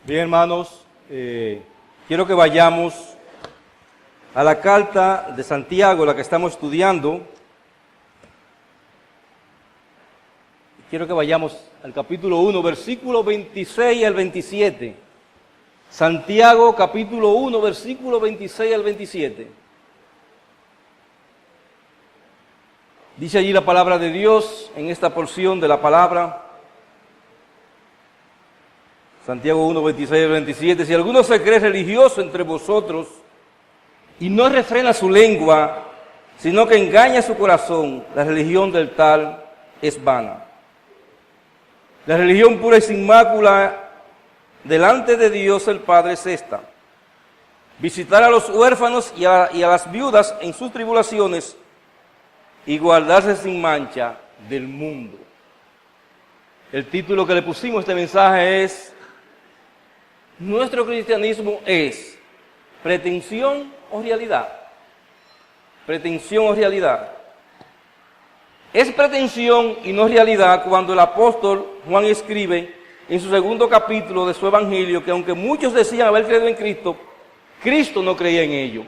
Bien, hermanos, quiero que vayamos a la carta de Santiago, la que estamos estudiando. Quiero que vayamos al capítulo 1, versículo 26 al 27. Santiago, capítulo 1, versículo 26 al 27. Dice allí la palabra de Dios en esta porción de la palabra. Santiago 1, 26 al 27. Si alguno se cree religioso entre vosotros y no refrena su lengua, sino que engaña su corazón, la religión del tal es vana. La religión pura y sin mácula delante de Dios el Padre es esta: visitar a los huérfanos y a las viudas en sus tribulaciones y guardarse sin mancha del mundo. El título que le pusimos a este mensaje es: ¿nuestro cristianismo es pretensión o realidad? Pretensión o realidad. Es pretensión y no realidad cuando el apóstol Juan escribe en su segundo capítulo de su evangelio que aunque muchos decían haber creído en Cristo, Cristo no creía en ello.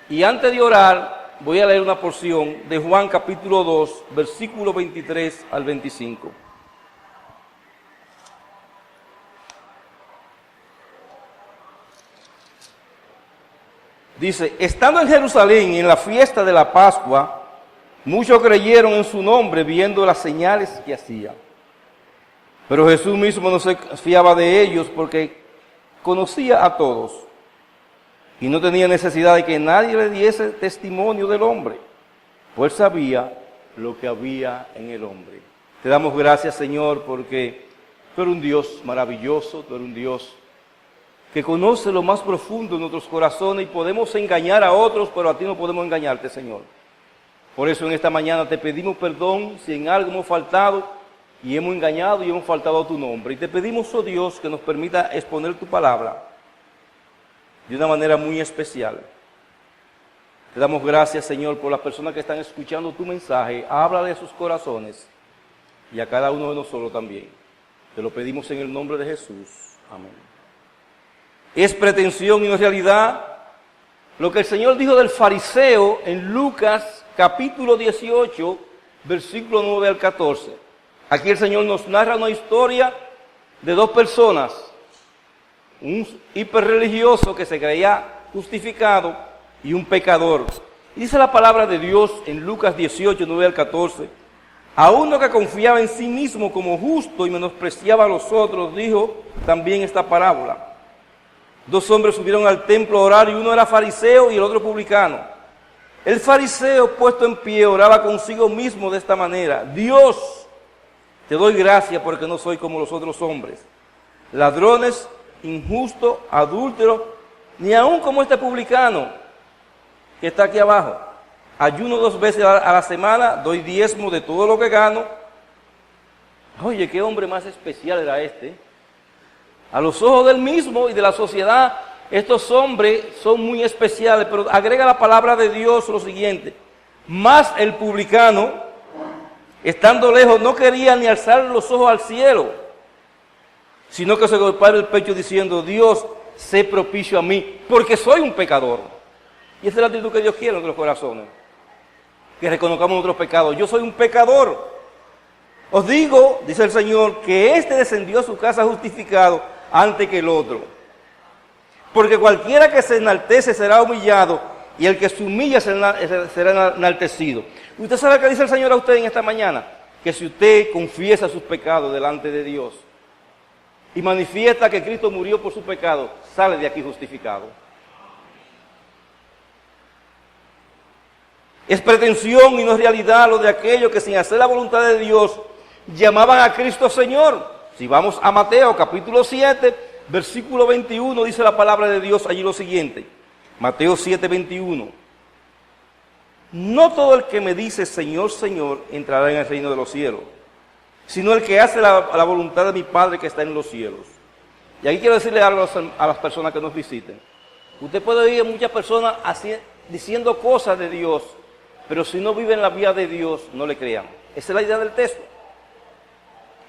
Y antes de orar, voy a leer una porción de Juan capítulo 2, versículo 23 al 25. Dice: estando en Jerusalén en la fiesta de la Pascua, muchos creyeron en su nombre viendo las señales que hacía. Pero Jesús mismo no se fiaba de ellos porque conocía a todos y no tenía necesidad de que nadie le diese testimonio del hombre, pues sabía lo que había en el hombre. Te damos gracias, Señor, porque tú eres un Dios maravilloso, tú eres un Dios que conoce lo más profundo de nuestros corazones y podemos engañar a otros, pero a ti no podemos engañarte, Señor. Por eso en esta mañana te pedimos perdón si en algo hemos faltado y hemos engañado y hemos faltado a tu nombre. Y te pedimos, oh Dios, que nos permita exponer tu palabra de una manera muy especial. Te damos gracias, Señor, por las personas que están escuchando tu mensaje. Habla de sus corazones y a cada uno de nosotros también. Te lo pedimos en el nombre de Jesús. Amén. Es pretensión y no realidad lo que el Señor dijo del fariseo en Lucas capítulo 18, versículo 9 al 14. Aquí el Señor nos narra una historia de dos personas, un hiperreligioso que se creía justificado y un pecador. Dice la palabra de Dios en Lucas 18, 9 al 14: a uno que confiaba en sí mismo como justo y menospreciaba a los otros, dijo también esta parábola. Dos hombres subieron al templo a orar y uno era fariseo y el otro publicano. El fariseo, puesto en pie, oraba consigo mismo de esta manera: Dios, te doy gracias porque no soy como los otros hombres, ladrones, injustos, adúlteros, ni aun como este publicano que está aquí abajo. Ayuno 2 veces a la semana, doy diezmo de todo lo que gano. Oye, qué hombre más especial era este. A los ojos del mismo y de la sociedad, estos hombres son muy especiales, pero agrega la palabra de Dios lo siguiente: más el publicano, estando lejos, no quería ni alzar los ojos al cielo, sino que se golpeaba el pecho diciendo: Dios, sé propicio a mí, porque soy un pecador. Y esa es la actitud que Dios quiere en nuestros corazones, que reconozcamos nuestros pecados. Yo soy un pecador. Os digo, dice el Señor, que éste descendió a su casa justificado antes que el otro. Porque cualquiera que se enaltece será humillado, y el que se humilla será enaltecido. ¿Usted sabe qué dice el Señor a usted en esta mañana? Que si usted confiesa sus pecados delante de Dios y manifiesta que Cristo murió por sus pecados, sale de aquí justificado. Es pretensión y no realidad lo de aquellos que sin hacer la voluntad de Dios llamaban a Cristo Señor. Si vamos a Mateo capítulo 7, versículo 21, dice la palabra de Dios allí lo siguiente. Mateo 7, 21. No todo el que me dice Señor, Señor, entrará en el reino de los cielos, sino el que hace la voluntad de mi Padre que está en los cielos. Y aquí quiero decirle algo a las personas que nos visiten. Usted puede oír a muchas personas diciendo cosas de Dios, pero si no viven la vía de Dios, no le crean. Esa es la idea del texto.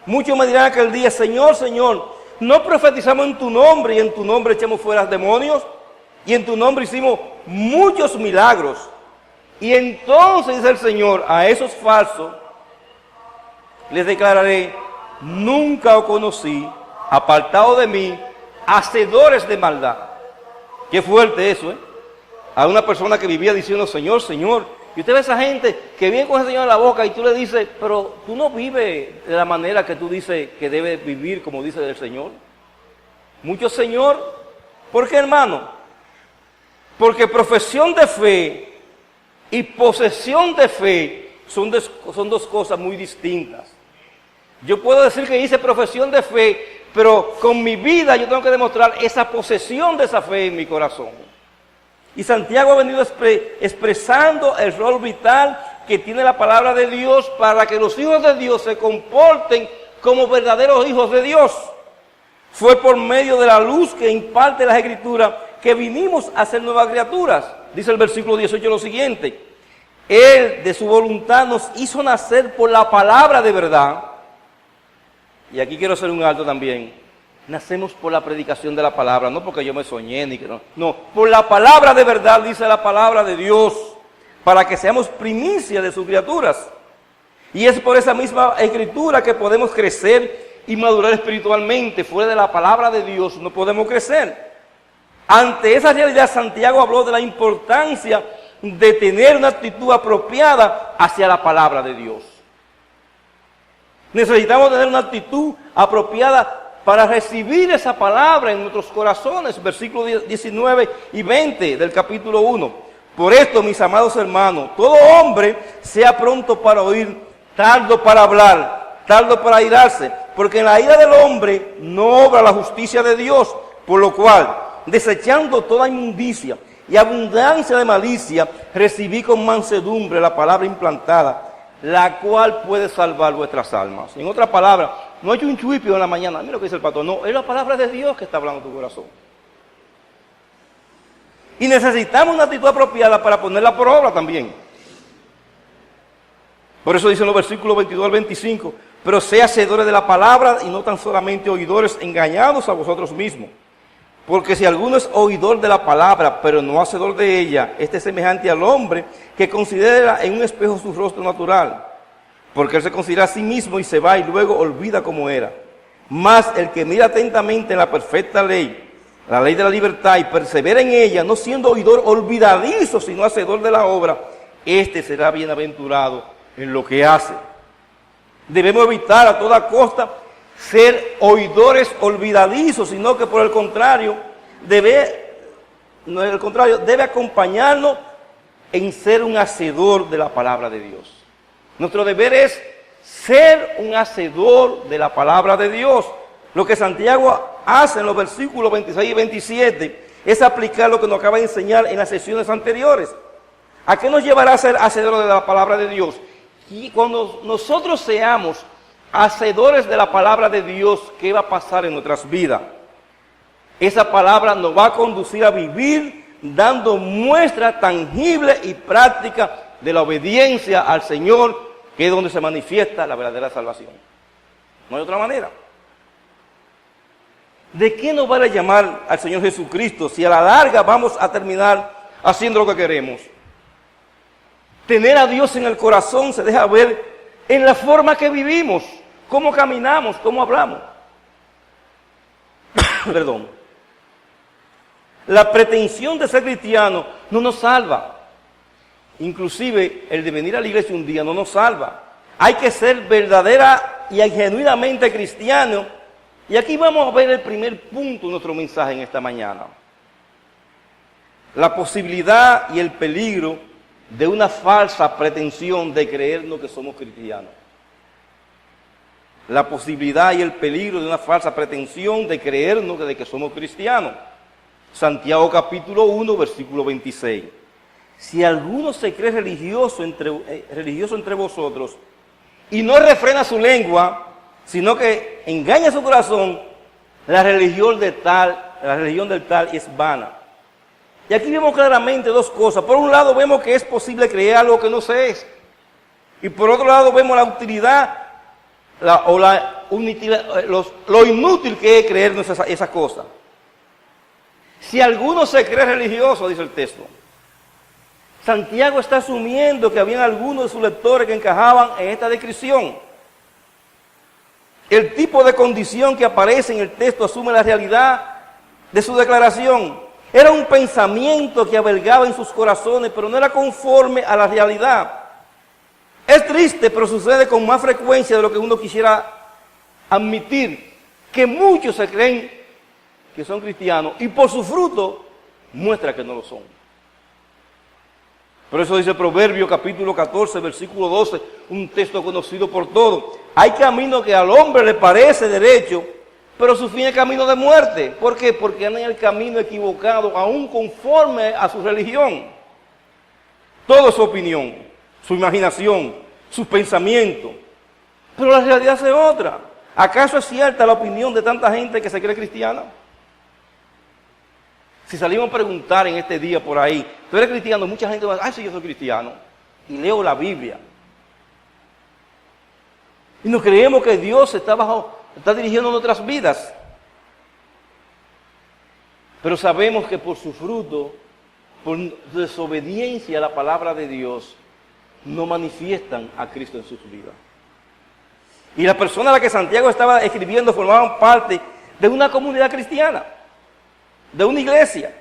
Muchos me dirán aquel día: Señor, Señor, no profetizamos en tu nombre y en tu nombre echamos fuera demonios y en tu nombre hicimos muchos milagros. Y entonces dice el Señor, a esos falsos les declararé, nunca os conocí, apartado de mí, hacedores de maldad. Qué fuerte eso, ¿eh? A una persona que vivía diciendo, Señor, Señor. Y usted ve a esa gente que viene con el Señor en la boca y tú le dices, pero tú no vives de la manera que tú dices que debe vivir, como dice el Señor. Mucho Señor. ¿Por qué, hermano? Porque profesión de fe y posesión de fe son dos cosas muy distintas. Yo puedo decir que hice profesión de fe, pero con mi vida yo tengo que demostrar esa posesión de esa fe en mi corazón. Y Santiago ha venido expresando el rol vital que tiene la palabra de Dios para que los hijos de Dios se comporten como verdaderos hijos de Dios. Fue por medio de la luz que imparte las Escrituras que vinimos a ser nuevas criaturas. Dice el versículo 18 lo siguiente: Él de su voluntad nos hizo nacer por la palabra de verdad. Y aquí quiero hacer un alto también. Nacemos por la predicación de la palabra, no porque yo me soñé ni que no. No, por la palabra de verdad, dice la palabra de Dios, para que seamos primicia de sus criaturas. Y es por esa misma escritura que podemos crecer y madurar espiritualmente. Fuera de la palabra de Dios no podemos crecer. Ante esa realidad, Santiago habló de la importancia de tener una actitud apropiada hacia la palabra de Dios. Necesitamos tener una actitud apropiada para recibir esa palabra en nuestros corazones. Versículos 19 y 20 del capítulo 1. Por esto, mis amados hermanos, todo hombre sea pronto para oír, tardo para hablar, tardo para airarse, porque en la ira del hombre no obra la justicia de Dios, por lo cual, desechando toda inmundicia y abundancia de malicia, recibí con mansedumbre la palabra implantada, la cual puede salvar vuestras almas. En otras palabras, no hay un chuipio en la mañana, mira lo que dice el pastor, no, es la palabra de Dios que está hablando en tu corazón. Y necesitamos una actitud apropiada para ponerla por obra también. Por eso dicen los versículos 22 al 25, pero sea hacedores de la palabra y no tan solamente oidores, engañados a vosotros mismos. Porque si alguno es oidor de la palabra, pero no hacedor de ella, este es semejante al hombre que considera en un espejo su rostro natural. Porque él se considera a sí mismo y se va y luego olvida cómo era. Mas el que mira atentamente en la perfecta ley, la ley de la libertad, y persevera en ella, no siendo oidor olvidadizo, sino hacedor de la obra, este será bienaventurado en lo que hace. Debemos evitar a toda costa ser oidores olvidadizos, sino que por el contrario, debe acompañarnos en ser un hacedor de la palabra de Dios. Nuestro deber es ser un hacedor de la palabra de Dios. Lo que Santiago hace en los versículos 26 y 27 es aplicar lo que nos acaba de enseñar en las sesiones anteriores. ¿A qué nos llevará a ser hacedores de la palabra de Dios? Y cuando nosotros seamos hacedores de la palabra de Dios, ¿qué va a pasar en nuestras vidas? Esa palabra nos va a conducir a vivir dando muestra tangible y práctica de la obediencia al Señor, que es donde se manifiesta la verdadera salvación. No hay otra manera. ¿De qué nos vale llamar al Señor Jesucristo si a la larga vamos a terminar haciendo lo que queremos? Tener a Dios en el corazón se deja ver en la forma que vivimos, cómo caminamos, cómo hablamos. Perdón. La pretensión de ser cristiano no nos salva. Inclusive el de venir a la iglesia un día no nos salva. Hay que ser verdadera y genuinamente cristiano. Y aquí vamos a ver el primer punto de nuestro mensaje en esta mañana. La posibilidad y el peligro de una falsa pretensión de creernos que somos cristianos. La posibilidad y el peligro de una falsa pretensión de creernos de que somos cristianos. Santiago capítulo 1, versículo 26. Si alguno se cree religioso entre vosotros y no refrena su lengua, sino que engaña su corazón, la religión del tal es vana. Y aquí vemos claramente dos cosas. Por un lado vemos que es posible creer algo que no se es. Y por otro lado vemos la utilidad o la lo inútil que es creernos esas cosas. Si alguno se cree religioso, dice el texto, Santiago está asumiendo que habían algunos de sus lectores que encajaban en esta descripción. El tipo de condición que aparece en el texto asume la realidad de su declaración. Era un pensamiento que albergaba en sus corazones, pero no era conforme a la realidad. Es triste, pero sucede con más frecuencia de lo que uno quisiera admitir, que muchos se creen que son cristianos y por su fruto muestra que no lo son. Por eso dice Proverbios capítulo 14, versículo 12, un texto conocido por todos. Hay camino que al hombre le parece derecho, pero su fin es camino de muerte. ¿Por qué? Porque anda en el camino equivocado, aún conforme a su religión. Todo es su opinión, su imaginación, sus pensamientos. Pero la realidad es otra. ¿Acaso es cierta la opinión de tanta gente que se cree cristiana? Si salimos a preguntar en este día por ahí, ¿tú eres cristiano? Mucha gente va a decir, sí, yo soy cristiano. Y leo la Biblia. Y nos creemos que Dios está dirigiendo nuestras vidas. Pero sabemos que por su fruto, por desobediencia a la palabra de Dios, no manifiestan a Cristo en sus vidas. Y las personas a las que Santiago estaba escribiendo formaban parte de una comunidad cristiana, de una iglesia.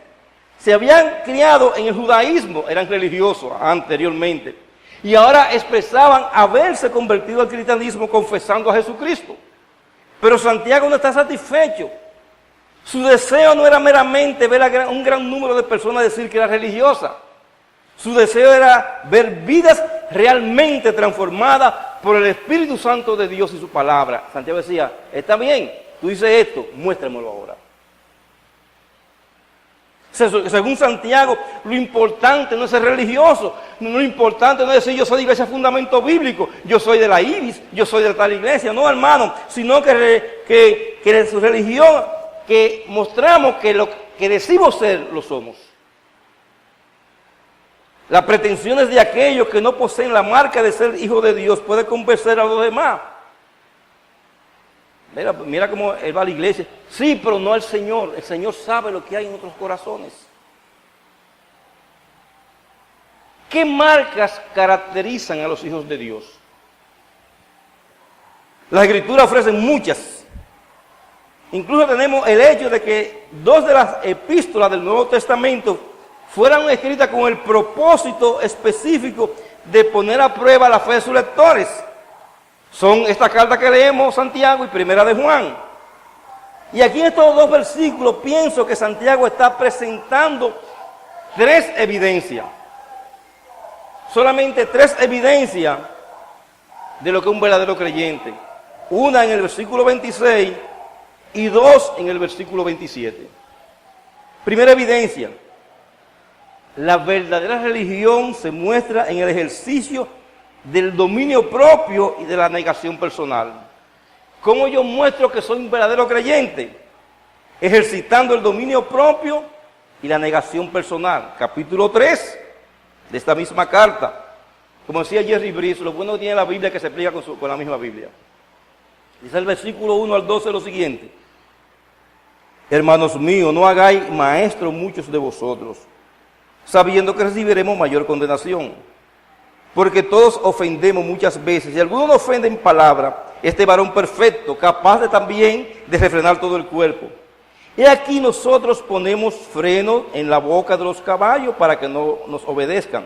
Se habían criado en el judaísmo, eran religiosos anteriormente, y ahora expresaban haberse convertido al cristianismo confesando a Jesucristo. Pero Santiago no está satisfecho. Su deseo no era meramente ver a un gran número de personas decir que era religiosa. Su deseo era ver vidas realmente transformadas por el Espíritu Santo de Dios y su palabra. Santiago decía, está bien, tú dices esto, muéstramelo ahora. Según Santiago, lo importante no es ser religioso, lo importante no es decir yo soy de Iglesia Fundamento Bíblico, yo soy de la IBIS, yo soy de tal iglesia, no hermano, sino que de su religión, que mostramos que lo que decimos ser, lo somos. Las pretensiones de aquellos que no poseen la marca de ser hijo de Dios puede convencer a los demás. Mira cómo él va a la iglesia. Sí, pero no al Señor. El Señor sabe lo que hay en nuestros corazones. ¿Qué marcas caracterizan a los hijos de Dios? Las Escrituras ofrecen muchas. Incluso tenemos el hecho de que 2 de las epístolas del Nuevo Testamento fueran escritas con el propósito específico de poner a prueba la fe de sus lectores. Son esta carta que leemos, Santiago, y Primera de Juan. Y aquí en estos 2 versículos pienso que Santiago está presentando 3 evidencias. Solamente 3 evidencias de lo que es un verdadero creyente. Una en el versículo 26 y 2 en el versículo 27. Primera evidencia. La verdadera religión se muestra en el ejercicio del dominio propio y de la negación personal. ¿Cómo yo muestro que soy un verdadero creyente? Ejercitando el dominio propio y la negación personal. Capítulo 3 de esta misma carta. Como decía Jerry Brice, lo bueno que tiene la Biblia es que se explica con la misma Biblia. Dice el versículo 1 al 12 lo siguiente. Hermanos míos, no hagáis maestros muchos de vosotros, sabiendo que recibiremos mayor condenación. Porque todos ofendemos muchas veces, y algunos nos ofenden en palabra, este varón perfecto, capaz de también de refrenar todo el cuerpo. Y aquí nosotros ponemos freno en la boca de los caballos para que no nos obedezcan,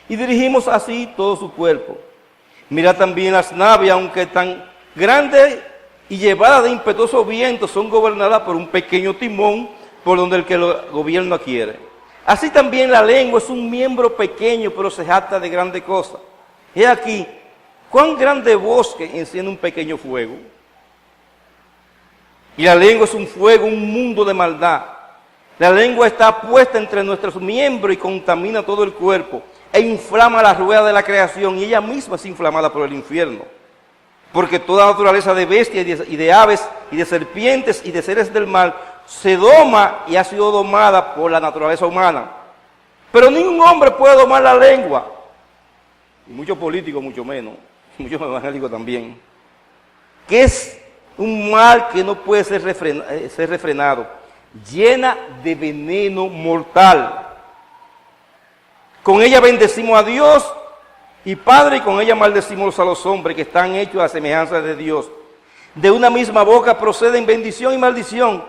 y dirigimos así todo su cuerpo. Mira también las naves, aunque tan grandes y llevadas de impetuosos vientos, son gobernadas por un pequeño timón por donde el que lo gobierna quiere. Así también la lengua es un miembro pequeño, pero se jacta de grandes cosas. He aquí, cuán grande bosque enciende un pequeño fuego. Y la lengua es un fuego, un mundo de maldad. La lengua está puesta entre nuestros miembros y contamina todo el cuerpo, e inflama la rueda de la creación, y ella misma es inflamada por el infierno. Porque toda naturaleza de bestias y de aves y de serpientes y de seres del mar se doma y ha sido domada por la naturaleza humana. Pero ningún hombre puede domar la lengua, y muchos políticos mucho menos, muchos evangélicos también, que es un mal que no puede ser refrenado, llena de veneno mortal. Con ella bendecimos a Dios y Padre, y con ella maldecimos a los hombres que están hechos a semejanza de Dios. De una misma boca proceden bendición y maldición.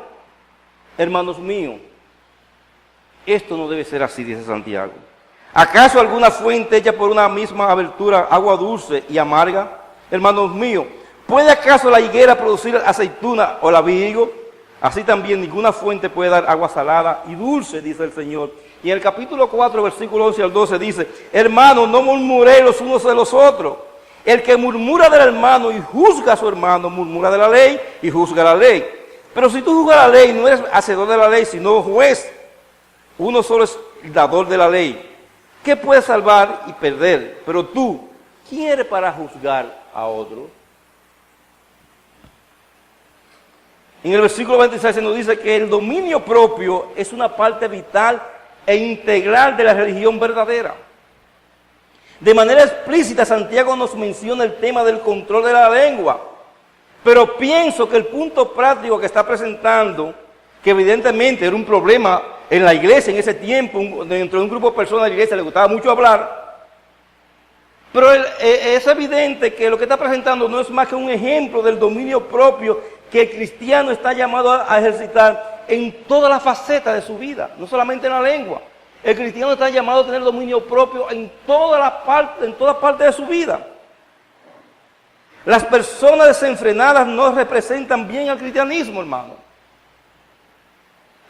Hermanos míos, esto no debe ser así, dice Santiago. ¿Acaso alguna fuente hecha por una misma abertura, agua dulce y amarga? Hermanos míos, ¿puede acaso la higuera producir aceituna o la vigo? Así también ninguna fuente puede dar agua salada y dulce, dice el Señor. Y en el capítulo 4, versículo 11 al 12 dice: hermanos, no murmuréis los unos de los otros. El que murmura del hermano y juzga a su hermano, murmura de la ley y juzga la ley. Pero si tú juzgas la ley, no eres hacedor de la ley, sino juez. Uno solo es el dador de la ley. ¿Qué puede salvar y perder? Pero tú, ¿quién eres para juzgar a otro? En el versículo 26 se nos dice que el dominio propio es una parte vital e integral de la religión verdadera. De manera explícita, Santiago nos menciona el tema del control de la lengua, pero pienso que el punto práctico que está presentando, que evidentemente era un problema en la iglesia en ese tiempo, dentro de un grupo de personas de la iglesia les gustaba mucho hablar, pero es evidente que lo que está presentando no es más que un ejemplo del dominio propio que el cristiano está llamado a ejercitar en todas las facetas de su vida, no solamente en la lengua. El cristiano está llamado a tener dominio propio en todas partes de su vida. Las personas desenfrenadas no representan bien al cristianismo, hermano.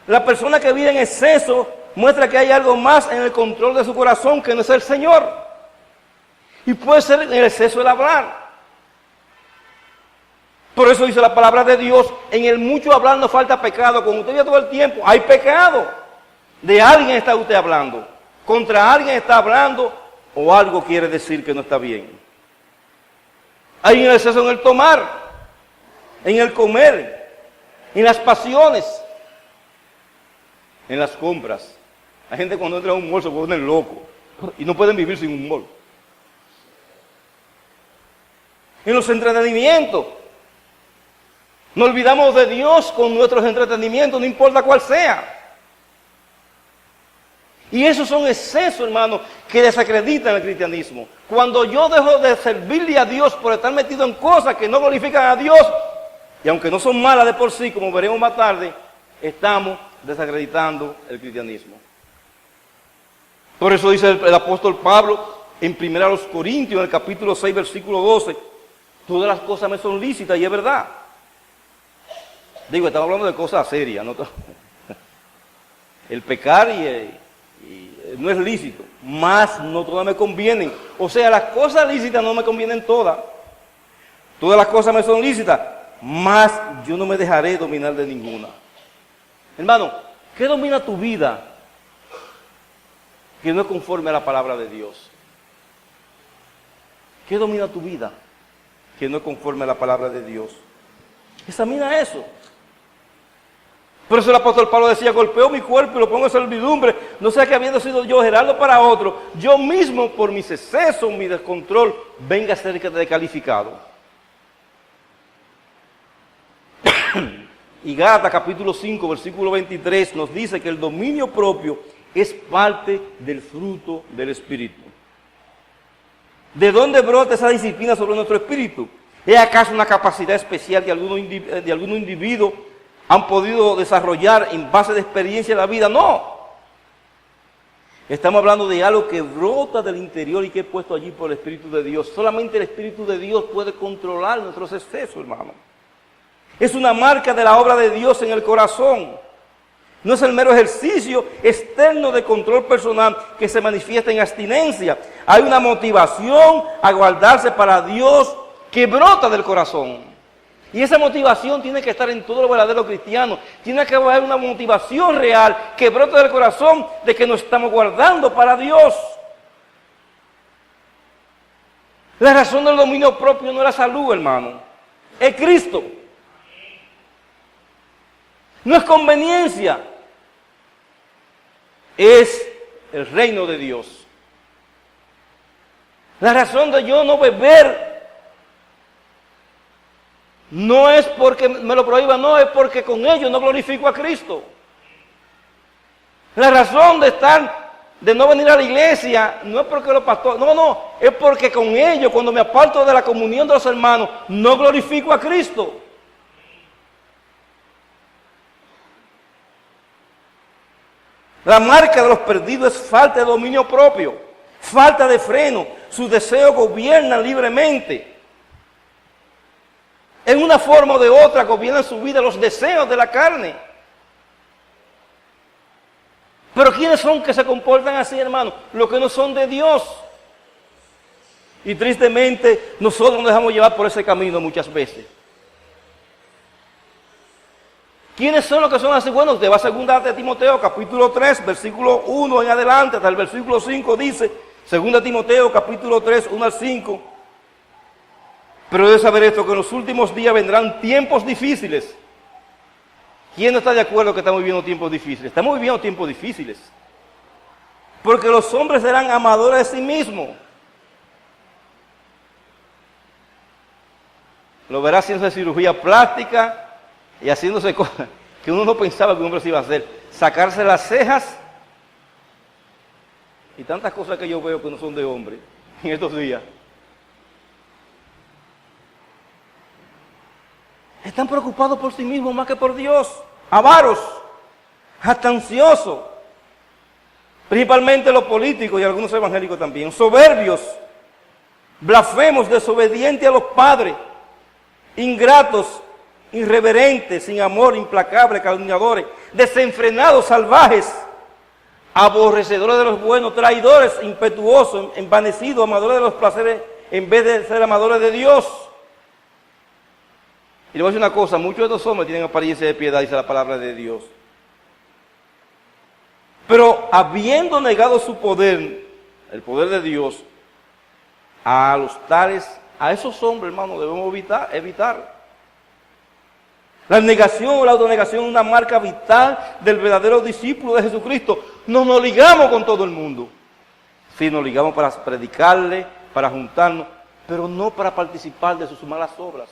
La persona que vive en exceso muestra que hay algo más en el control de su corazón que no es el Señor. Y puede ser en el exceso del hablar. Por eso dice la palabra de Dios: en el mucho hablar no falta pecado. Cuando usted vive todo el tiempo, hay pecado. De alguien está usted hablando. Contra alguien está hablando, o algo quiere decir que no está bien. Hay un exceso en el tomar, en el comer, en las pasiones, en las compras. Hay gente cuando entra a un mall se pone loco y no pueden vivir sin un mall. En los entretenimientos. No olvidamos de Dios con nuestros entretenimientos, no importa cuál sea. Y esos son excesos, hermano, que desacreditan el cristianismo. Cuando yo dejo de servirle a Dios por estar metido en cosas que no glorifican a Dios, y aunque no son malas de por sí, como veremos más tarde, estamos desacreditando el cristianismo. Por eso dice el apóstol Pablo en 1 Corintios, en el capítulo 6, versículo 12, todas las cosas me son lícitas, y es verdad. Digo, estamos hablando de cosas serias, ¿no? El pecar no es lícito, más no todas me convienen. O sea, las cosas lícitas no me convienen todas. Todas las cosas me son lícitas, más yo no me dejaré dominar de ninguna. Hermano, ¿qué domina tu vida que no es conforme a la palabra de Dios? ¿Qué domina tu vida que no es conforme a la palabra de Dios? Examina eso. Por eso el apóstol Pablo decía: golpeo mi cuerpo y lo pongo en servidumbre, no sea que habiendo sido yo gerardo para otro, yo mismo por mis excesos, mi descontrol, venga a ser descalificado. Y Gálatas capítulo 5, versículo 23 nos dice que el dominio propio es parte del fruto del Espíritu. ¿De dónde brota esa disciplina sobre nuestro espíritu? ¿Es acaso una capacidad especial que algunos individuos han podido desarrollar en base de experiencia en la vida? No. Estamos hablando de algo que brota del interior y que es puesto allí por el Espíritu de Dios. Solamente el Espíritu de Dios puede controlar nuestros excesos, hermano. Es una marca de la obra de Dios en el corazón. No es el mero ejercicio externo de control personal que se manifiesta en abstinencia. Hay una motivación a guardarse para Dios que brota del corazón. Y esa motivación tiene que estar en todo lo verdadero cristiano. Tiene que haber una motivación real que brota del corazón de que nos estamos guardando para Dios. La razón del dominio propio no es la salud, hermano. Es Cristo. No es conveniencia. Es el reino de Dios. La razón de yo no beber No es porque me lo prohíban, no, es porque con ellos no glorifico a Cristo. La razón de no venir a la iglesia, no es porque los pastores, no, es porque con ellos, cuando me aparto de la comunión de los hermanos, no glorifico a Cristo. La marca de los perdidos es falta de dominio propio, falta de freno, sus deseos gobiernan libremente. En una forma o de otra gobiernan su vida los deseos de la carne. Pero ¿quiénes son que se comportan así, hermano? Los que no son de Dios. Y tristemente nosotros nos dejamos llevar por ese camino muchas veces. ¿Quiénes son los que son así? Bueno, usted va a 2 de Timoteo, capítulo 3, versículo 1 en adelante, hasta el versículo 5 dice, 2 Timoteo, capítulo 3, 1 al 5. Pero debe saber esto, que en los últimos días vendrán tiempos difíciles. ¿Quién no está de acuerdo que estamos viviendo tiempos difíciles? Estamos viviendo tiempos difíciles. Porque los hombres serán amadores de sí mismos. Lo verá haciéndose cirugía plástica y haciéndose cosas que uno no pensaba que un hombre se iba a hacer. Sacarse las cejas y tantas cosas que yo veo que no son de hombre en estos días. Están preocupados por sí mismos más que por Dios. Avaros, jactanciosos, principalmente los políticos y algunos evangélicos también. Soberbios, blasfemos, desobedientes a los padres, ingratos, irreverentes, sin amor, implacables, calumniadores, desenfrenados, salvajes, aborrecedores de los buenos, traidores, impetuosos, envanecidos, amadores de los placeres en vez de ser amadores de Dios. Y le voy a decir una cosa, muchos de estos hombres tienen apariencia de piedad, dice la palabra de Dios. Pero habiendo negado su poder, el poder de Dios, a los tales, a esos hombres, hermano, debemos evitar. La negación o la autonegación es una marca vital del verdadero discípulo de Jesucristo. No nos ligamos con todo el mundo. Sí, nos ligamos para predicarle, para juntarnos, pero no para participar de sus malas obras.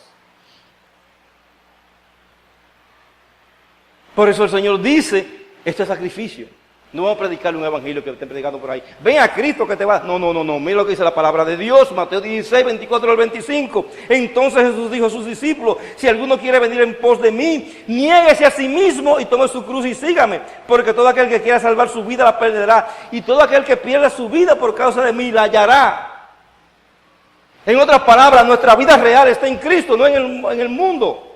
Por eso el Señor dice, este es sacrificio. No vamos a predicarle un evangelio que estén predicando por ahí. Ven a Cristo que te va. No. Mira lo que dice la palabra de Dios. Mateo 16, 24 al 25. Entonces Jesús dijo a sus discípulos, si alguno quiere venir en pos de mí, niéguese a sí mismo y tome su cruz y sígame. Porque todo aquel que quiera salvar su vida la perderá. Y todo aquel que pierda su vida por causa de mí la hallará. En otras palabras, nuestra vida real está en Cristo, no en el mundo.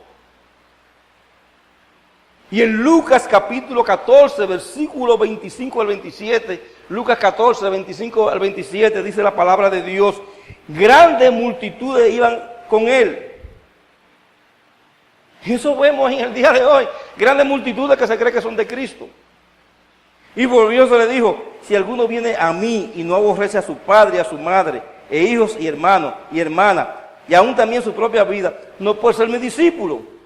Y en Lucas capítulo 14, versículo 25 al 27, Lucas 14, 25 al 27, dice la palabra de Dios, grandes multitudes iban con él. Y eso vemos en el día de hoy, grandes multitudes que se cree que son de Cristo. Y volvió, se le dijo, si alguno viene a mí y no aborrece a su padre y a su madre, e hijos y hermanos y hermanas, y aún también su propia vida, no puede ser mi discípulo.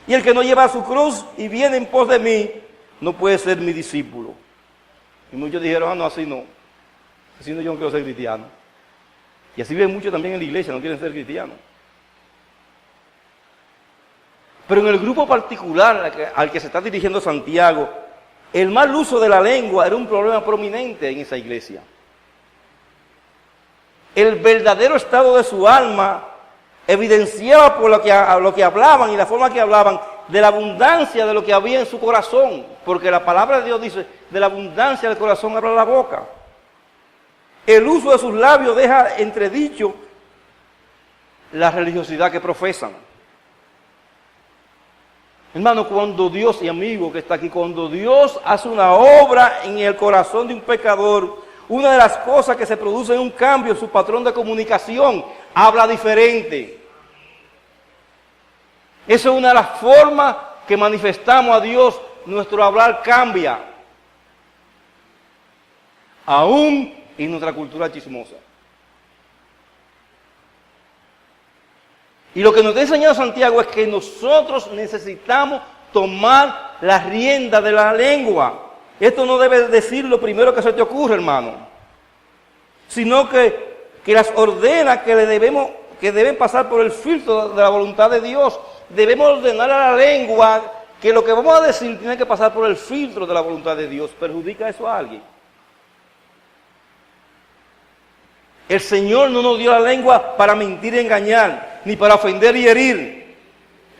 Y el que no lleva su cruz y viene en pos de mí, no puede ser mi discípulo. Y muchos dijeron, no, así no. Así no, yo no quiero ser cristiano. Y así ven muchos también en la iglesia, no quieren ser cristianos. Pero en el grupo particular al que se está dirigiendo Santiago, el mal uso de la lengua era un problema prominente en esa iglesia. El verdadero estado de su alma evidenciaba por lo que hablaban y la forma que hablaban de la abundancia de lo que había en su corazón, porque la palabra de Dios dice, de la abundancia del corazón habla la boca. El uso de sus labios deja entredicho la religiosidad que profesan. Hermano, cuando Dios, y amigo que está aquí, cuando Dios hace una obra en el corazón de un pecador, una de las cosas que se produce es un cambio en su patrón de comunicación, habla diferente. Esa es una de las formas que manifestamos a Dios, nuestro hablar cambia. Aún en nuestra cultura chismosa. Y lo que nos está enseñando Santiago es que nosotros necesitamos tomar la rienda de la lengua. Esto no debe decir lo primero que se te ocurre, hermano, sino que las ordena que le debemos que deben pasar por el filtro de la voluntad de Dios. Debemos ordenar a la lengua que lo que vamos a decir tiene que pasar por el filtro de la voluntad de Dios. ¿Perjudica eso a alguien? El Señor no nos dio la lengua para mentir y engañar, ni para ofender y herir,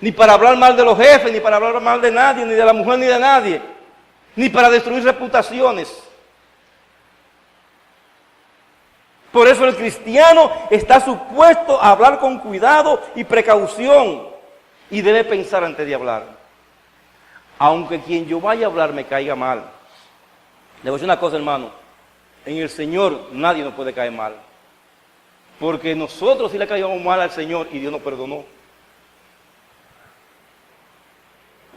ni para hablar mal de los jefes, ni para hablar mal de nadie, ni de la mujer, ni de nadie, ni para destruir reputaciones. Por eso el cristiano está supuesto a hablar con cuidado y precaución, y debe pensar antes de hablar. Aunque quien yo vaya a hablar me caiga mal. Le voy a decir una cosa, hermano. En el Señor nadie nos puede caer mal. Porque nosotros sí le caíamos mal al Señor y Dios nos perdonó.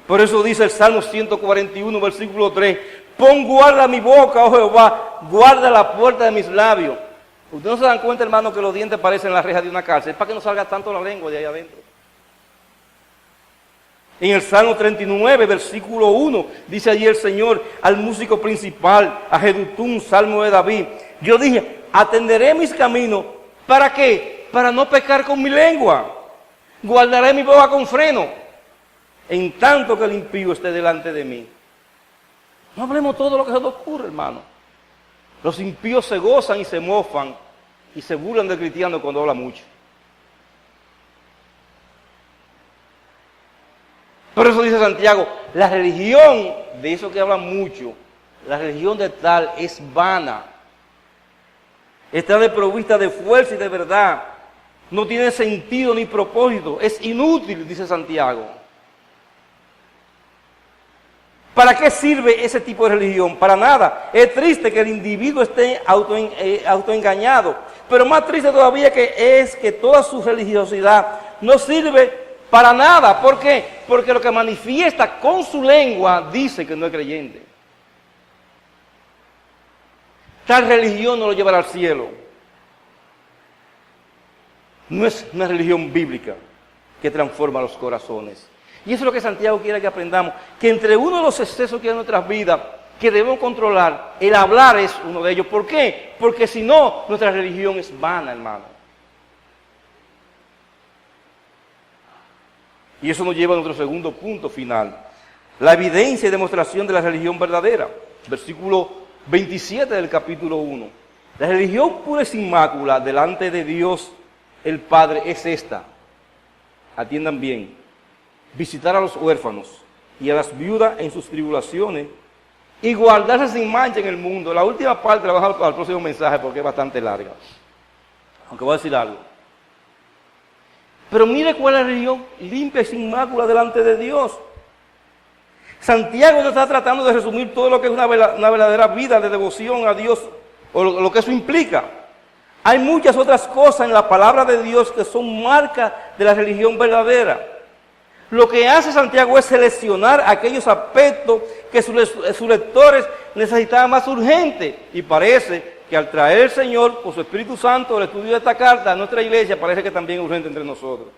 Por eso dice el Salmo 141, versículo 3. Pon guarda mi boca, oh Jehová, guarda la puerta de mis labios. Ustedes no se dan cuenta, hermano, que los dientes parecen las rejas de una cárcel. Es para que no salga tanto la lengua de ahí adentro. En el Salmo 39, versículo 1, dice allí el Señor al músico principal, a Jedutún, Salmo de David. Yo dije, atenderé mis caminos. ¿Para qué? Para no pecar con mi lengua. Guardaré mi boca con freno, en tanto que el impío esté delante de mí. No hablemos todo lo que se nos ocurre, hermano. Los impíos se gozan y se mofan y se burlan del cristiano cuando habla mucho. Por eso dice Santiago, la religión de eso que hablan mucho, la religión de tal es vana. Está desprovista de fuerza y de verdad. No tiene sentido ni propósito. Es inútil, dice Santiago. ¿Para qué sirve ese tipo de religión? Para nada. Es triste que el individuo esté autoengañado. Pero más triste todavía es que toda su religiosidad no sirve para nada. ¿Por qué? Porque lo que manifiesta con su lengua dice que no es creyente. Tal religión no lo llevará al cielo. No es una religión bíblica que transforma los corazones. Y eso es lo que Santiago quiere que aprendamos. Que entre uno de los excesos que hay en nuestras vidas, que debemos controlar, el hablar es uno de ellos. ¿Por qué? Porque si no, nuestra religión es vana, hermano. Y eso nos lleva a nuestro segundo punto final. La evidencia y demostración de la religión verdadera. Versículo 27 del capítulo 1. La religión pura y sin mácula delante de Dios el Padre es esta. Atiendan bien. Visitar a los huérfanos y a las viudas en sus tribulaciones y guardarse sin mancha en el mundo. La última parte la vamos a dejar para el próximo mensaje porque es bastante larga. Aunque voy a decir algo. Pero mire cuál es la religión limpia y sin mácula delante de Dios. Santiago no está tratando de resumir todo lo que es una verdadera vida de devoción a Dios o lo que eso implica. Hay muchas otras cosas en la palabra de Dios que son marcas de la religión verdadera. Lo que hace Santiago es seleccionar aquellos aspectos que sus lectores necesitaban más urgente. Y parece que al traer el Señor, por su Espíritu Santo, el estudio de esta carta a nuestra iglesia, parece que también es urgente entre nosotros.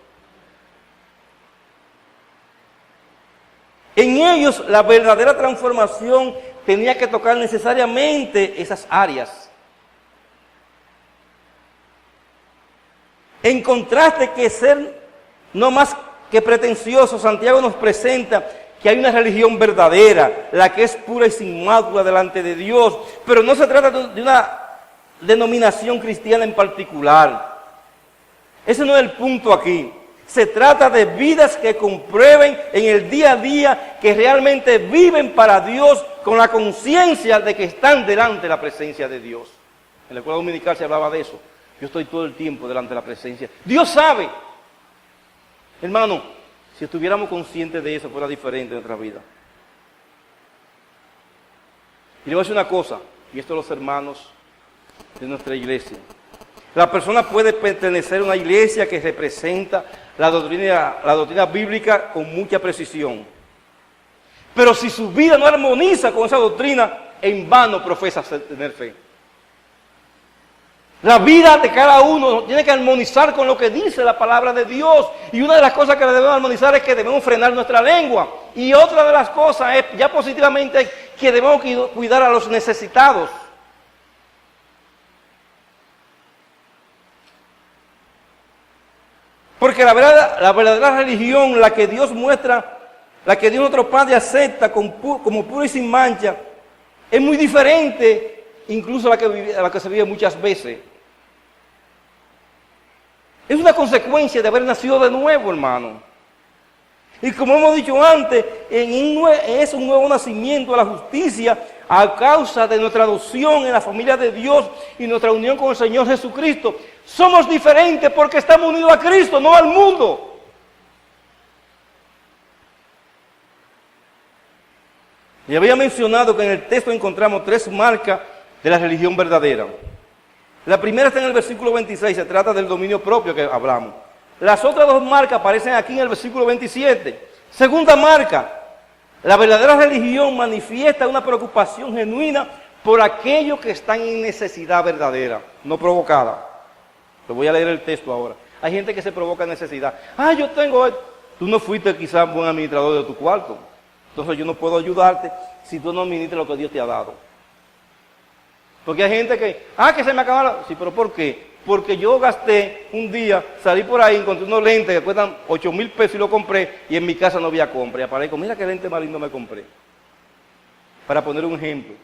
En ellos la verdadera transformación tenía que tocar necesariamente esas áreas. En contraste que ser no más que pretencioso, Santiago nos presenta que hay una religión verdadera, la que es pura y sin mácula delante de Dios, pero no se trata de una denominación cristiana en particular. Ese no es el punto aquí. Se trata de vidas que comprueben en el día a día que realmente viven para Dios con la conciencia de que están delante de la presencia de Dios. En la escuela dominical se hablaba de eso. Yo estoy todo el tiempo delante de la presencia. Dios sabe. Hermano, si estuviéramos conscientes de eso, fuera diferente en nuestra vida. Y le voy a decir una cosa, y esto a los hermanos de nuestra iglesia. La persona puede pertenecer a una iglesia que representa la doctrina bíblica con mucha precisión. Pero si su vida no armoniza con esa doctrina, en vano profesa tener fe. La vida de cada uno tiene que armonizar con lo que dice la palabra de Dios. Y una de las cosas que debemos armonizar es que debemos frenar nuestra lengua. Y otra de las cosas es, ya positivamente, que debemos cuidar a los necesitados. Porque la verdadera religión, la que Dios muestra, la que Dios nuestro Padre acepta como pura y sin mancha, es muy diferente incluso a la que se vive muchas veces. Es una consecuencia de haber nacido de nuevo, hermano. Y como hemos dicho antes, es un nuevo nacimiento a la justicia a causa de nuestra adopción en la familia de Dios y nuestra unión con el Señor Jesucristo. Somos diferentes porque estamos unidos a Cristo, no al mundo. Y había mencionado que en el texto encontramos 3 marcas de la religión verdadera. La primera está en el versículo 26, se trata del dominio propio que hablamos. Las otras 2 marcas aparecen aquí en el versículo 27. Segunda marca, la verdadera religión manifiesta una preocupación genuina por aquellos que están en necesidad verdadera, no provocada. Lo voy a leer el texto ahora. Hay gente que se provoca necesidad. Yo tengo... Tú no fuiste quizás buen administrador de tu cuarto. Entonces yo no puedo ayudarte si tú no administras lo que Dios te ha dado. Porque hay gente que se me acabaron. Sí, pero ¿por qué? Porque yo gasté un día, salí por ahí, encontré unos lentes que cuestan 8,000 pesos y los compré, y en mi casa no había compra. Y aparezco, mira qué lente más lindo me compré. Para poner un ejemplo.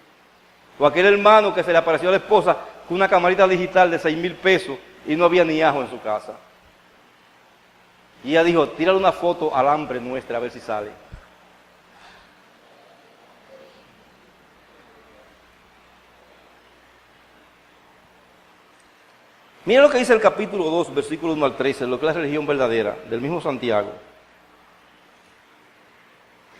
O aquel hermano que se le apareció a la esposa con una camarita digital de 6,000 pesos y no había ni ajo en su casa. Y ella dijo, tírale una foto al hambre nuestra a ver si sale. Mira lo que dice el capítulo 2, versículo 1 al 13, lo que es la religión verdadera, del mismo Santiago.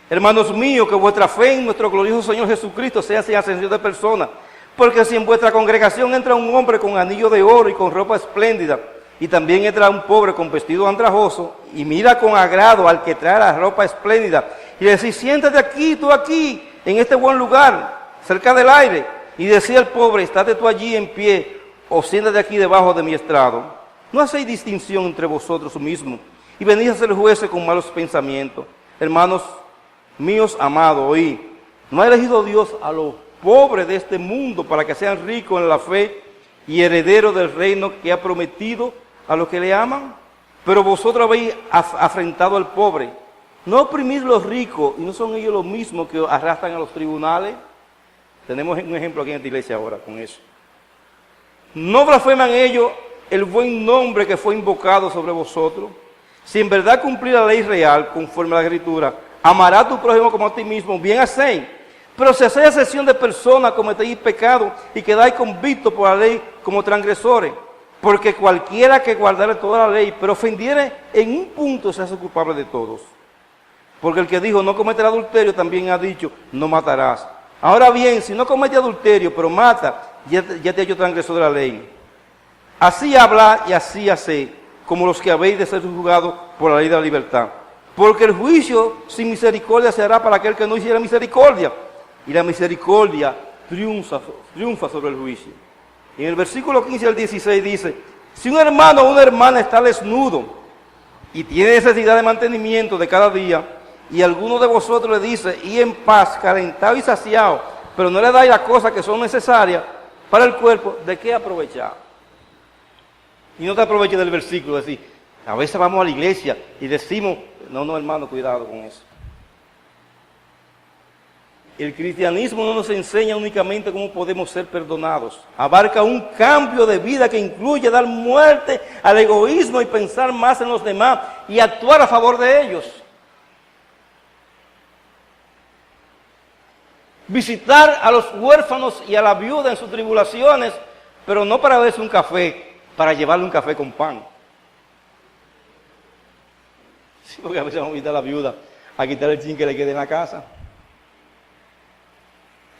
Hermanos míos, que vuestra fe en nuestro glorioso Señor Jesucristo sea sin ascensión de personas, porque si en vuestra congregación entra un hombre con anillo de oro y con ropa espléndida, y también entra un pobre con vestido andrajoso, y mira con agrado al que trae la ropa espléndida, y le decís, siéntate aquí, tú aquí, en este buen lugar, cerca del aire, y decía al pobre, estate tú allí en pie, o siéntate aquí debajo de mi estrado. No hacéis distinción entre vosotros mismos y venís a ser jueces con malos pensamientos. Hermanos míos amados, oí, ¿no ha elegido Dios a los pobres de este mundo para que sean ricos en la fe y herederos del reino que ha prometido a los que le aman? Pero vosotros habéis afrentado al pobre. ¿No oprimís los ricos y no son ellos los mismos que arrastran a los tribunales? Tenemos un ejemplo aquí en esta iglesia ahora con eso. ¿No blasfeman ellos el buen nombre que fue invocado sobre vosotros? Si en verdad cumplís la ley real, conforme a la Escritura, amará a tu prójimo como a ti mismo, bien hacéis. Pero si hacéis excepción de personas, cometéis pecado y quedáis convictos por la ley como transgresores. Porque cualquiera que guardare toda la ley, pero ofendiere en un punto, se hace culpable de todos. Porque el que dijo, no cometerá adulterio, también ha dicho, no matarás. Ahora bien, si no comete adulterio, pero mata, ya te ha hecho transgresor de la ley. Así habla y así hace, como los que habéis de ser juzgados por la ley de la libertad. Porque el juicio sin misericordia se hará para aquel que no hiciera misericordia. Y la misericordia triunfa sobre el juicio. Y en el versículo 15 al 16 dice, si un hermano o una hermana está desnudo y tiene necesidad de mantenimiento de cada día, y alguno de vosotros le dice, y en paz, calentado y saciado, pero no le dais las cosas que son necesarias para el cuerpo, ¿de qué aprovechar? Y no te aproveches del versículo, decir, a veces vamos a la iglesia y decimos, no hermano, cuidado con eso. El cristianismo no nos enseña únicamente cómo podemos ser perdonados. Abarca un cambio de vida que incluye dar muerte al egoísmo y pensar más en los demás y actuar a favor de ellos. Visitar a los huérfanos y a la viuda en sus tribulaciones, pero no para darse un café, para llevarle un café con pan. Sí, porque a veces vamos a invitar a la viuda a quitar el chin que le quede en la casa.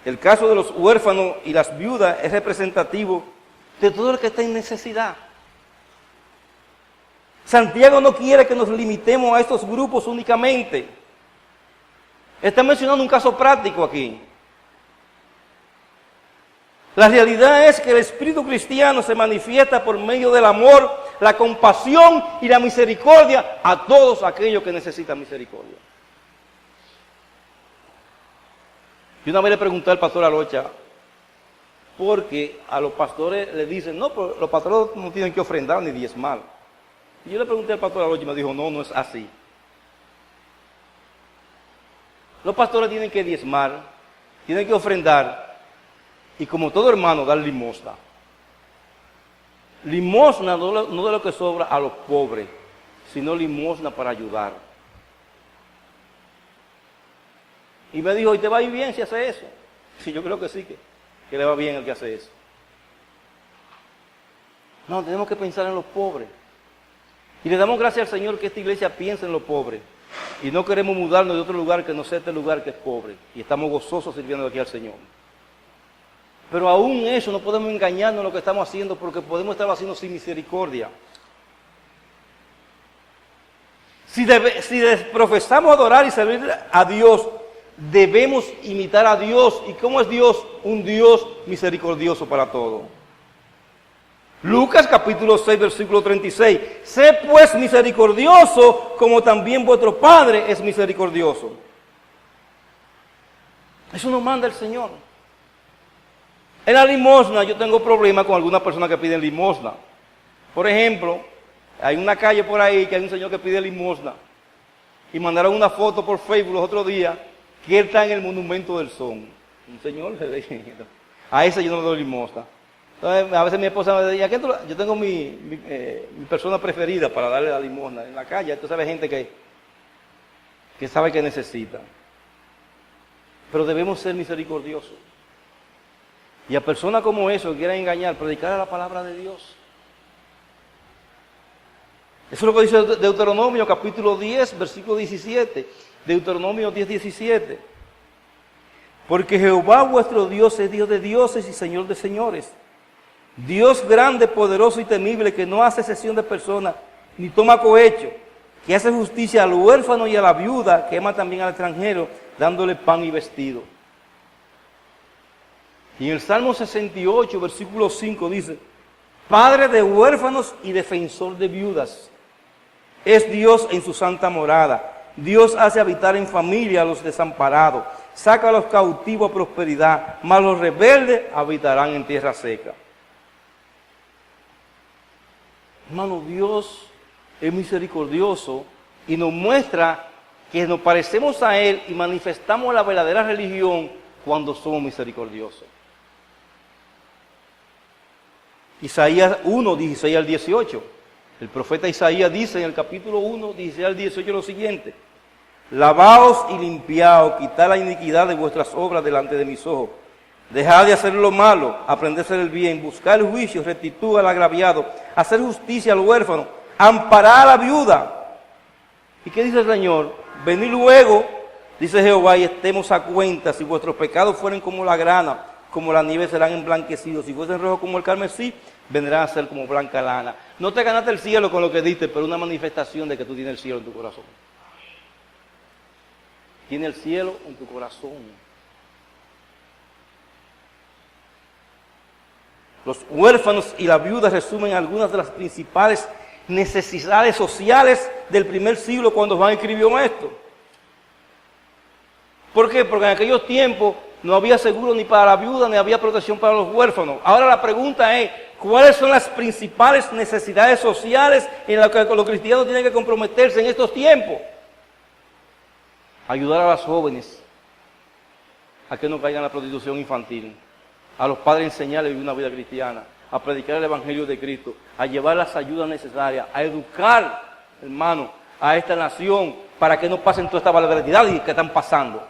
El caso de los huérfanos y las viudas es representativo de todo el que está en necesidad. Santiago no quiere que nos limitemos a estos grupos únicamente. Está mencionando un caso práctico aquí. La realidad es que el espíritu cristiano se manifiesta por medio del amor, la compasión y la misericordia a todos aquellos que necesitan misericordia. Y una vez le pregunté al pastor Alocha, porque a los pastores le dicen, no, pero los pastores no tienen que ofrendar ni diezmar. Y yo le pregunté al pastor Aloy y me dijo, no, no es así. Los pastores tienen que diezmar, tienen que ofrendar y como todo hermano dar limosna. Limosna no de lo que sobra a los pobres, sino limosna para ayudar. Y me dijo, ¿y te va a ir bien si hace eso? Sí, yo creo que sí, que le va bien al que hace eso. No, tenemos que pensar en los pobres. Y le damos gracias al Señor que esta iglesia piensa en los pobres. Y no queremos mudarnos de otro lugar que no sea este lugar que es pobre. Y estamos gozosos sirviendo aquí al Señor. Pero aún eso no podemos engañarnos en lo que estamos haciendo porque podemos estar haciendo sin misericordia. Si profesamos adorar y servir a Dios, debemos imitar a Dios. ¿Y cómo es Dios? Un Dios misericordioso para todo. Lucas capítulo 6, versículo 36. Sé pues misericordioso como también vuestro Padre es misericordioso. Eso nos manda el Señor. En la limosna yo tengo problemas con algunas personas que piden limosna. Por ejemplo, hay una calle por ahí que hay un señor que pide limosna. Y mandaron una foto por Facebook los otros días que él está en el Monumento del Son. Un señor, a ese yo no le doy limosna. Entonces, a veces mi esposa me dice, yo tengo mi persona preferida para darle la limosna en la calle. Entonces hay gente que sabe que necesita. Pero debemos ser misericordiosos. Y a personas como eso que quieran engañar, predicar la palabra de Dios. Eso es lo que dice Deuteronomio capítulo 10, versículo 17. Deuteronomio 10, 17. Porque Jehová vuestro Dios es Dios de dioses y Señor de señores. Dios grande, poderoso y temible, que no hace excepción de personas, ni toma cohecho, que hace justicia al huérfano y a la viuda, que ama también al extranjero, dándole pan y vestido. Y en el Salmo 68, versículo 5 dice, Padre de huérfanos y defensor de viudas, es Dios en su santa morada. Dios hace habitar en familia a los desamparados, saca a los cautivos a prosperidad, mas los rebeldes habitarán en tierra seca. Hermano, Dios es misericordioso y nos muestra que nos parecemos a Él y manifestamos la verdadera religión cuando somos misericordiosos. Isaías 1, 16 al 18. El profeta Isaías dice en el capítulo 1, 16 al 18 lo siguiente. Lavaos y limpiaos, quitad la iniquidad de vuestras obras delante de mis ojos. Dejad de hacer lo malo, aprended a hacer el bien, buscar el juicio, rectitud al agraviado, hacer justicia al huérfano, amparar a la viuda. ¿Y qué dice el Señor? Venid luego, dice Jehová, y estemos a cuenta. Si vuestros pecados fueren como la grana, como la nieve serán emblanquecidos. Si fuesen rojos como el carmesí, vendrán a ser como blanca lana. No te ganaste el cielo con lo que diste, pero una manifestación de que tú tienes el cielo en tu corazón. Tienes el cielo en tu corazón. Los huérfanos y la viuda resumen algunas de las principales necesidades sociales del primer siglo cuando Juan escribió esto. ¿Por qué? Porque en aquellos tiempos no había seguro ni para la viuda ni había protección para los huérfanos. Ahora la pregunta es, ¿cuáles son las principales necesidades sociales en las que los cristianos tienen que comprometerse en estos tiempos? Ayudar a las jóvenes a que no caigan en la prostitución infantil. A los padres enseñarles una vida cristiana, a predicar el evangelio de Cristo, a llevar las ayudas necesarias, a educar, hermano, a esta nación para que no pasen toda esta barbaridad que están pasando.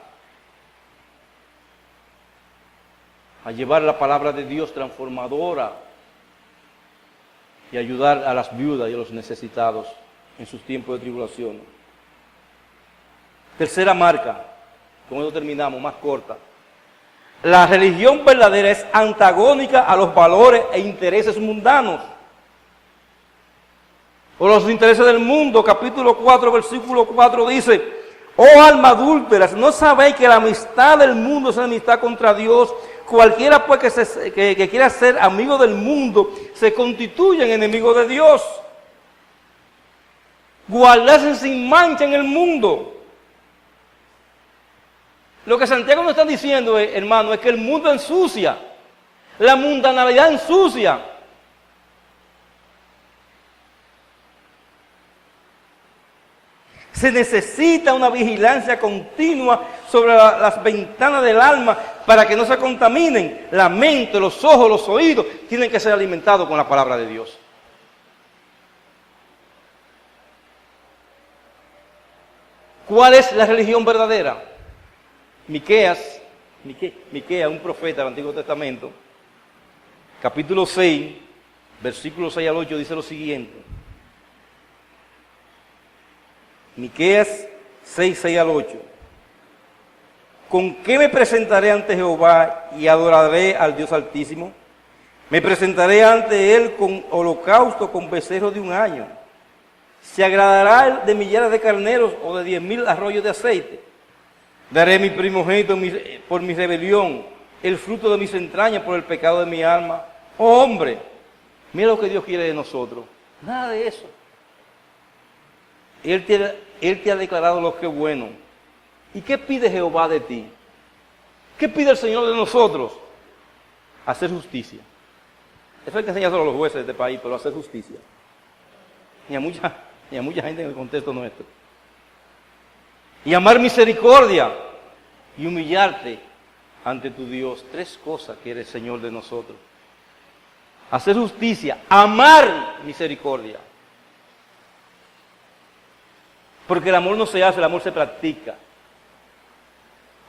A llevar la palabra de Dios transformadora y ayudar a las viudas y a los necesitados en sus tiempos de tribulación. Tercera marca, con esto terminamos, más corta. La religión verdadera es antagónica a los valores e intereses mundanos. O los intereses del mundo, capítulo 4, versículo 4 dice, oh almas adúlteras, ¿no sabéis que la amistad del mundo es enemistad contra Dios? Cualquiera pues que quiera ser amigo del mundo se constituye en enemigo de Dios. Guardarse sin mancha en el mundo. Lo que Santiago nos está diciendo, hermano, es que el mundo ensucia. La mundanalidad ensucia. Se necesita una vigilancia continua sobre las ventanas del alma para que no se contaminen. La mente, los ojos, los oídos tienen que ser alimentados con la palabra de Dios. ¿Cuál es la religión verdadera? Miqueas, un profeta del Antiguo Testamento, capítulo 6, versículos 6 al 8, dice lo siguiente. Miqueas 6, 6 al 8. ¿Con qué me presentaré ante Jehová y adoraré al Dios Altísimo? Me presentaré ante Él con holocausto, con becerro de un año. ¿Se agradará Él de millares de carneros o de 10,000 arroyos de aceite? Daré mi primogénito por mi rebelión, el fruto de mis entrañas por el pecado de mi alma. Oh hombre, mira lo que Dios quiere de nosotros. Nada de eso. Él te ha declarado lo que es bueno. ¿Y qué pide Jehová de ti? ¿Qué pide el Señor de nosotros? Hacer justicia. Eso hay que enseñárselo a los jueces de este país, pero hacer justicia. Y a mucha gente en el contexto nuestro. Y amar misericordia y humillarte ante tu Dios. 3 cosas quiere el Señor de nosotros. Hacer justicia, amar misericordia. Porque el amor no se hace, el amor se practica.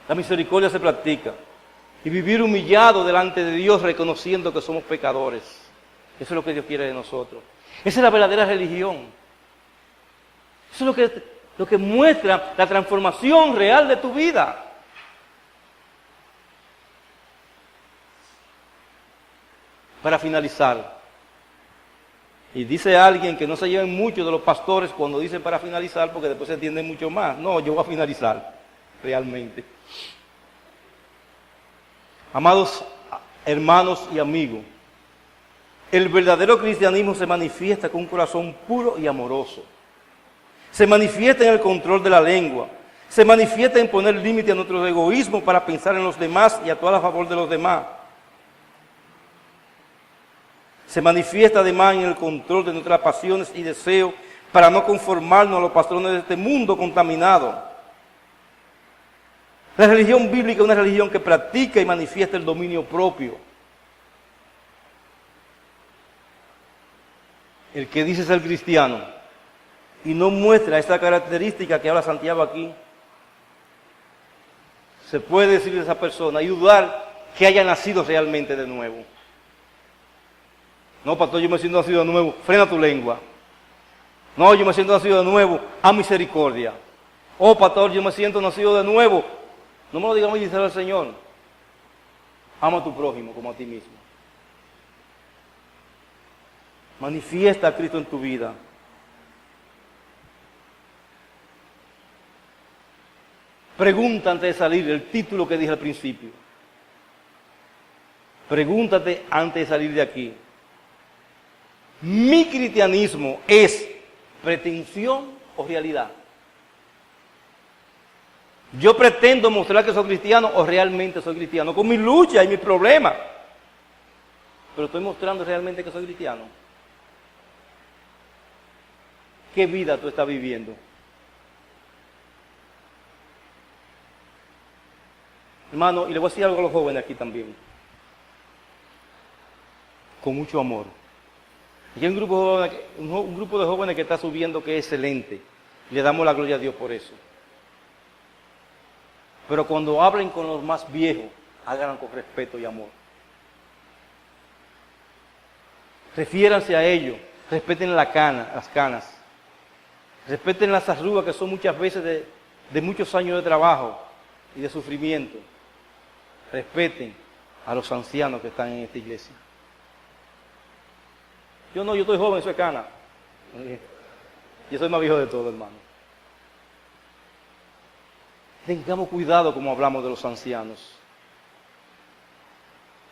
La misericordia se practica. Y vivir humillado delante de Dios reconociendo que somos pecadores. Eso es lo que Dios quiere de nosotros. Esa es la verdadera religión. Eso es lo que muestra la transformación real de tu vida. Para finalizar, y dice alguien que no se lleven mucho de los pastores cuando dicen para finalizar, porque después se entiende mucho más. No, yo voy a finalizar, realmente. Amados hermanos y amigos, el verdadero cristianismo se manifiesta con un corazón puro y amoroso. Se manifiesta en el control de la lengua. Se manifiesta en poner límite a nuestro egoísmo para pensar en los demás y actuar a favor de los demás. Se manifiesta además en el control de nuestras pasiones y deseos para no conformarnos a los patrones de este mundo contaminado. La religión bíblica es una religión que practica y manifiesta el dominio propio. El que dice ser cristiano y no muestra esta característica que habla Santiago aquí, se puede decir de esa persona y dudar que haya nacido realmente de nuevo. No, pastor, yo me siento nacido de nuevo. Frena tu lengua. No, yo me siento nacido de nuevo. A misericordia. Oh, pastor, yo me siento nacido de nuevo. No me lo digas a mí, dice el Señor. Ama a tu prójimo como a ti mismo. Manifiesta a Cristo en tu vida. Pregunta antes de salir, el título que dije al principio. Pregúntate antes de salir de aquí. ¿Mi cristianismo es pretensión o realidad? ¿Yo pretendo mostrar que soy cristiano o realmente soy cristiano? Con mi lucha y mis problemas. Pero estoy mostrando realmente que soy cristiano. ¿Qué vida tú estás viviendo? Hermano, y le voy a decir algo a los jóvenes aquí también. Con mucho amor. Y hay un grupo de jóvenes que está subiendo que es excelente. Y le damos la gloria a Dios por eso. Pero cuando hablen con los más viejos, háganlo con respeto y amor. Refiéranse a ellos, respeten las canas, respeten las arrugas que son muchas veces de muchos años de trabajo y de sufrimiento. Respeten a los ancianos que están en esta iglesia. Yo estoy joven, soy cana. Yo soy más viejo de todo, hermano. Tengamos cuidado como hablamos de los ancianos.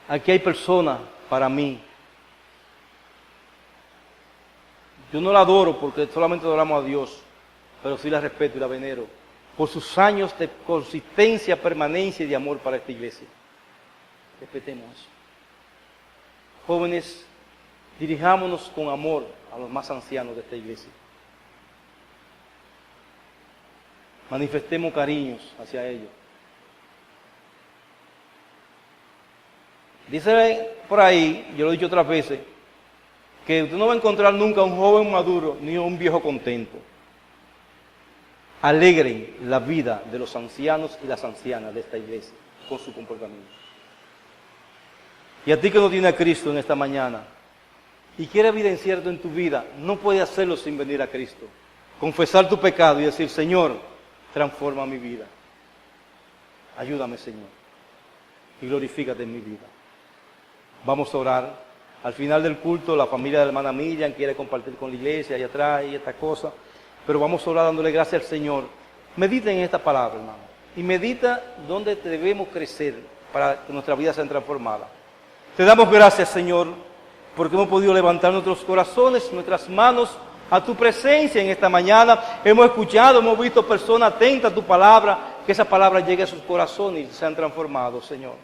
Aquí hay personas, para mí, yo no la adoro porque solamente adoramos a Dios, pero sí la respeto y la venero por sus años de consistencia, permanencia y de amor para esta iglesia. Respetemos eso. Jóvenes, dirijámonos con amor a los más ancianos de esta iglesia. manifestemos cariños hacia ellos. Dice por ahí, yo lo he dicho otras veces, que usted no va a encontrar nunca un joven maduro ni un viejo contento. Alegren la vida de los ancianos y las ancianas de esta iglesia con su comportamiento. Y a ti que no tienes a Cristo en esta mañana y quiere evidenciarlo en tu vida, no puedes hacerlo sin venir a Cristo. Confesar tu pecado y decir, Señor, transforma mi vida. Ayúdame, Señor, y glorifícate en mi vida. Vamos a orar. Al final del culto, la familia de la hermana Miriam quiere compartir con la iglesia allá atrás y esta cosa. Pero vamos a orar dándole gracias al Señor. Medita en esta palabra, hermano. Y medita dónde debemos crecer para que nuestra vida sea transformada. Te damos gracias, Señor, porque hemos podido levantar nuestros corazones, nuestras manos a tu presencia en esta mañana. Hemos escuchado, hemos visto personas atentas a tu palabra, que esa palabra llegue a sus corazones y sean transformados, Señor.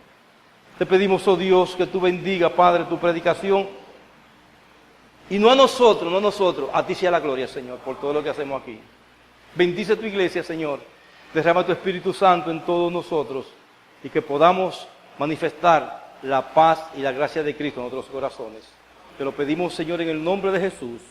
Te pedimos, oh Dios, que tú bendiga, Padre, tu predicación. Y no a nosotros, a ti sea la gloria, Señor, por todo lo que hacemos aquí. Bendice tu iglesia, Señor. Derrama tu Espíritu Santo en todos nosotros y que podamos manifestar la paz y la gracia de Cristo en nuestros corazones. Te lo pedimos, Señor, en el nombre de Jesús.